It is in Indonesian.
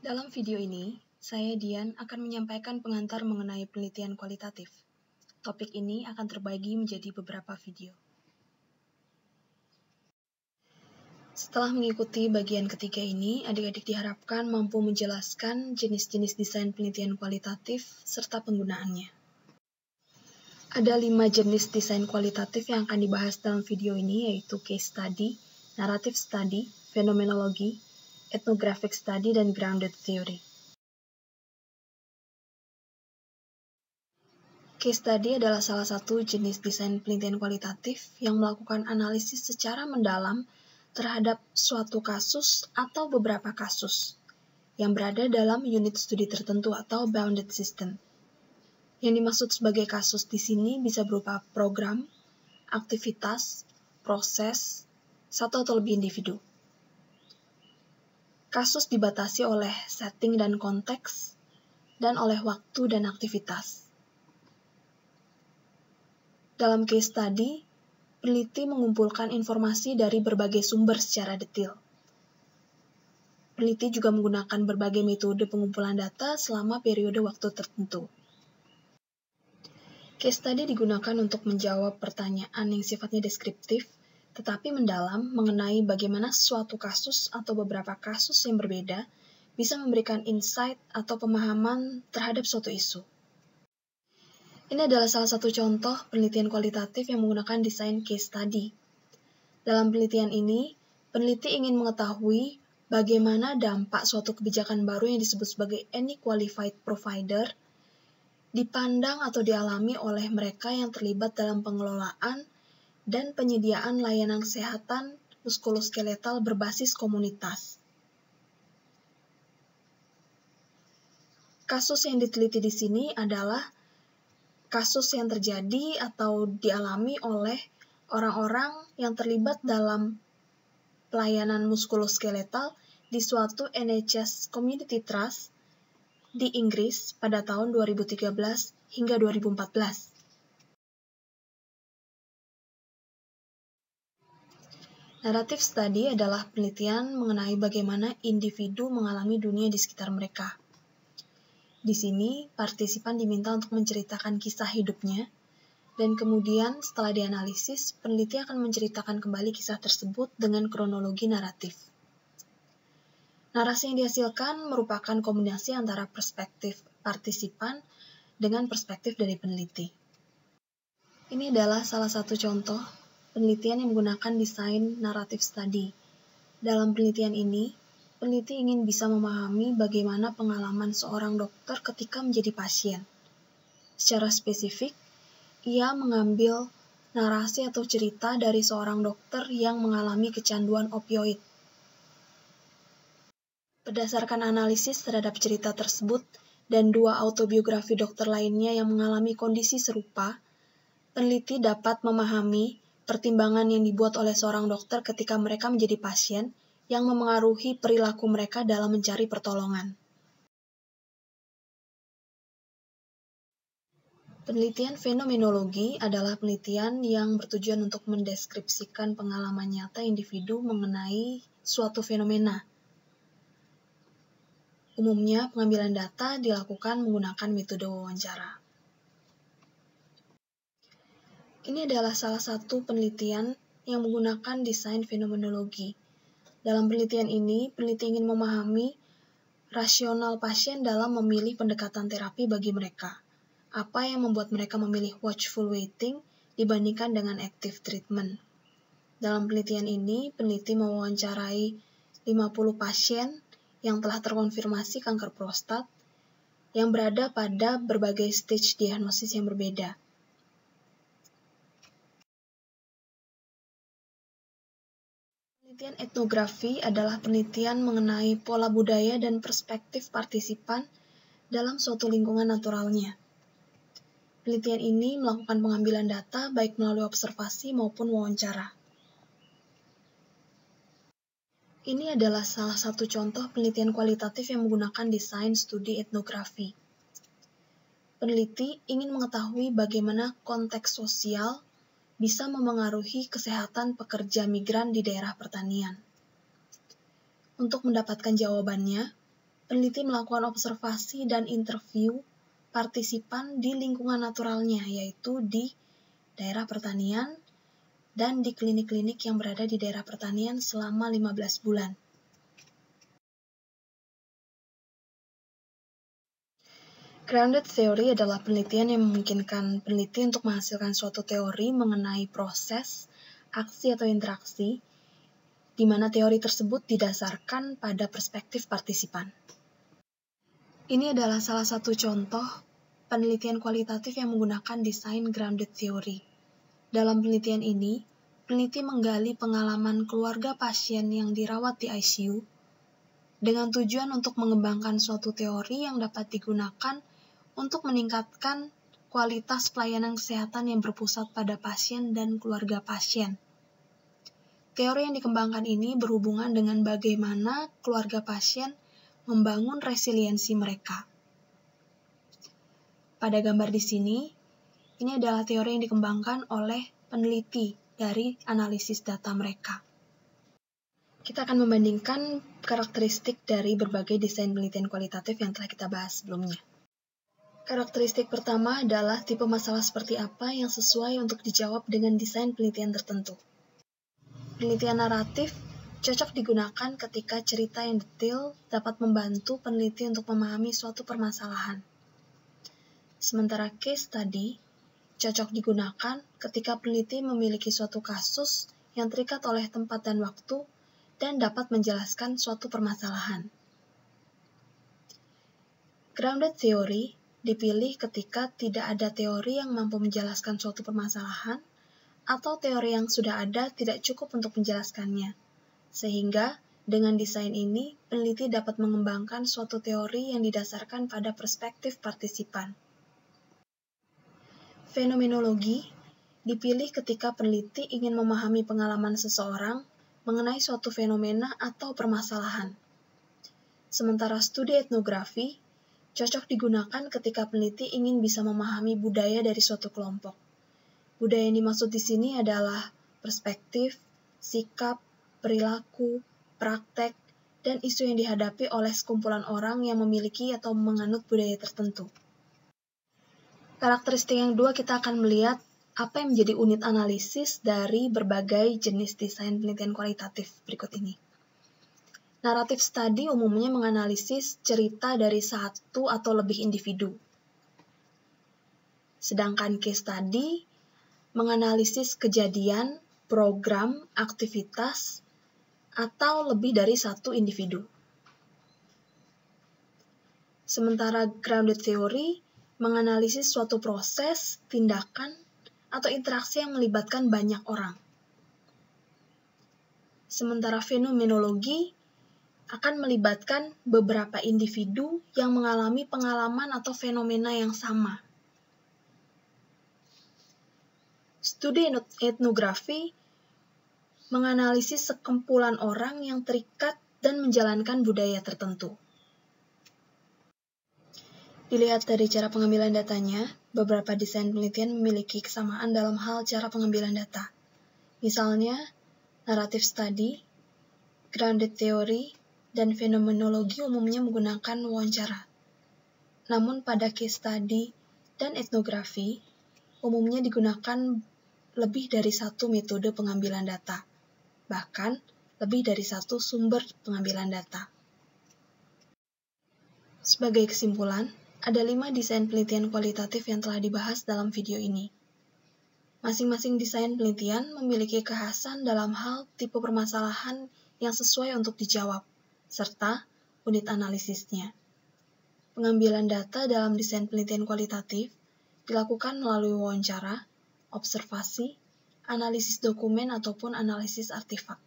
Dalam video ini, saya Dian akan menyampaikan pengantar mengenai penelitian kualitatif. Topik ini akan terbagi menjadi beberapa video. Setelah mengikuti bagian ketiga ini, adik-adik diharapkan mampu menjelaskan jenis-jenis desain penelitian kualitatif serta penggunaannya. Ada 5 jenis desain kualitatif yang akan dibahas dalam video ini, yaitu case study, narrative study, phenomenology, ethnographic study, dan grounded theory. Case study adalah salah satu jenis desain penelitian kualitatif yang melakukan analisis secara mendalam terhadap suatu kasus atau beberapa kasus yang berada dalam unit studi tertentu atau bounded system. Yang dimaksud sebagai kasus di sini bisa berupa program, aktivitas, proses, satu atau lebih individu. Kasus dibatasi oleh setting dan konteks, dan oleh waktu dan aktivitas. Dalam case study, peneliti mengumpulkan informasi dari berbagai sumber secara detail. Peneliti juga menggunakan berbagai metode pengumpulan data selama periode waktu tertentu. Case study digunakan untuk menjawab pertanyaan yang sifatnya deskriptif, tetapi mendalam mengenai bagaimana suatu kasus atau beberapa kasus yang berbeda bisa memberikan insight atau pemahaman terhadap suatu isu. Ini adalah salah satu contoh penelitian kualitatif yang menggunakan desain case study. Dalam penelitian ini, peneliti ingin mengetahui bagaimana dampak suatu kebijakan baru yang disebut sebagai any qualified provider dipandang atau dialami oleh mereka yang terlibat dalam pengelolaan dan penyediaan layanan kesehatan muskuloskeletal berbasis komunitas. Kasus yang diteliti di sini adalah kasus yang terjadi atau dialami oleh orang-orang yang terlibat dalam pelayanan muskuloskeletal di suatu NHS Community Trust di Inggris pada tahun 2013 hingga 2014. Narrative study adalah penelitian mengenai bagaimana individu mengalami dunia di sekitar mereka. Di sini, partisipan diminta untuk menceritakan kisah hidupnya, dan kemudian setelah dianalisis, peneliti akan menceritakan kembali kisah tersebut dengan kronologi naratif. Narasi yang dihasilkan merupakan kombinasi antara perspektif partisipan dengan perspektif dari peneliti. Ini adalah salah satu contoh penelitian yang menggunakan desain narrative study. Dalam penelitian ini, peneliti ingin bisa memahami bagaimana pengalaman seorang dokter ketika menjadi pasien. Secara spesifik, ia mengambil narasi atau cerita dari seorang dokter yang mengalami kecanduan opioid. Berdasarkan analisis terhadap cerita tersebut dan 2 autobiografi dokter lainnya yang mengalami kondisi serupa, peneliti dapat memahami pertimbangan yang dibuat oleh seorang dokter ketika mereka menjadi pasien yang memengaruhi perilaku mereka dalam mencari pertolongan. Penelitian fenomenologi adalah penelitian yang bertujuan untuk mendeskripsikan pengalaman nyata individu mengenai suatu fenomena. Umumnya, pengambilan data dilakukan menggunakan metode wawancara. Ini adalah salah satu penelitian yang menggunakan desain fenomenologi. Dalam penelitian ini, peneliti ingin memahami rasional pasien dalam memilih pendekatan terapi bagi mereka. Apa yang membuat mereka memilih watchful waiting dibandingkan dengan active treatment. Dalam penelitian ini, peneliti mewawancarai 50 pasien yang telah terkonfirmasi kanker prostat yang berada pada berbagai stage diagnosis yang berbeda. Penelitian etnografi adalah penelitian mengenai pola budaya dan perspektif partisipan dalam suatu lingkungan naturalnya. Penelitian ini melakukan pengambilan data baik melalui observasi maupun wawancara. Ini adalah salah satu contoh penelitian kualitatif yang menggunakan desain studi etnografi. Peneliti ingin mengetahui bagaimana konteks sosial bisa memengaruhi kesehatan pekerja migran di daerah pertanian. Untuk mendapatkan jawabannya, peneliti melakukan observasi dan interview partisipan di lingkungan naturalnya, yaitu di daerah pertanian dan di klinik-klinik yang berada di daerah pertanian selama 15 bulan. Grounded theory adalah penelitian yang memungkinkan peneliti untuk menghasilkan suatu teori mengenai proses, aksi atau interaksi, di mana teori tersebut didasarkan pada perspektif partisipan. Ini adalah salah satu contoh penelitian kualitatif yang menggunakan desain grounded theory. Dalam penelitian ini, peneliti menggali pengalaman keluarga pasien yang dirawat di ICU dengan tujuan untuk mengembangkan suatu teori yang dapat digunakan untuk meningkatkan kualitas pelayanan kesehatan yang berpusat pada pasien dan keluarga pasien. Teori yang dikembangkan ini berhubungan dengan bagaimana keluarga pasien membangun resiliensi mereka. Pada gambar di sini, ini adalah teori yang dikembangkan oleh peneliti dari analisis data mereka. Kita akan membandingkan karakteristik dari berbagai desain penelitian kualitatif yang telah kita bahas sebelumnya. Karakteristik pertama adalah tipe masalah seperti apa yang sesuai untuk dijawab dengan desain penelitian tertentu. Penelitian naratif cocok digunakan ketika cerita yang detail dapat membantu peneliti untuk memahami suatu permasalahan. Sementara case study cocok digunakan ketika peneliti memiliki suatu kasus yang terikat oleh tempat dan waktu dan dapat menjelaskan suatu permasalahan. Grounded theory dipilih ketika tidak ada teori yang mampu menjelaskan suatu permasalahan atau teori yang sudah ada tidak cukup untuk menjelaskannya. Sehingga, dengan desain ini, peneliti dapat mengembangkan suatu teori yang didasarkan pada perspektif partisipan. Fenomenologi dipilih ketika peneliti ingin memahami pengalaman seseorang mengenai suatu fenomena atau permasalahan. Sementara studi etnografi cocok digunakan ketika peneliti ingin bisa memahami budaya dari suatu kelompok. Budaya yang dimaksud di sini adalah perspektif, sikap, perilaku, praktek, dan isu yang dihadapi oleh sekumpulan orang yang memiliki atau menganut budaya tertentu. Karakteristik yang kedua, kita akan melihat apa yang menjadi unit analisis dari berbagai jenis desain penelitian kualitatif berikut ini. Naratif study umumnya menganalisis cerita dari satu atau lebih individu. Sedangkan case study menganalisis kejadian, program, aktivitas, atau lebih dari satu individu. Sementara grounded theory menganalisis suatu proses, tindakan, atau interaksi yang melibatkan banyak orang. Sementara fenomenologi akan melibatkan beberapa individu yang mengalami pengalaman atau fenomena yang sama. Studi etnografi menganalisis sekumpulan orang yang terikat dan menjalankan budaya tertentu. Dilihat dari cara pengambilan datanya, beberapa desain penelitian memiliki kesamaan dalam hal cara pengambilan data. Misalnya, naratif study, grounded theory, dan fenomenologi umumnya menggunakan wawancara. Namun pada case study dan etnografi, umumnya digunakan lebih dari satu metode pengambilan data, bahkan lebih dari satu sumber pengambilan data. Sebagai kesimpulan, ada 5 desain penelitian kualitatif yang telah dibahas dalam video ini. Masing-masing desain penelitian memiliki kekhasan dalam hal tipe permasalahan yang sesuai untuk dijawab, serta unit analisisnya. Pengambilan data dalam desain penelitian kualitatif dilakukan melalui wawancara, observasi, analisis dokumen, ataupun analisis artefak.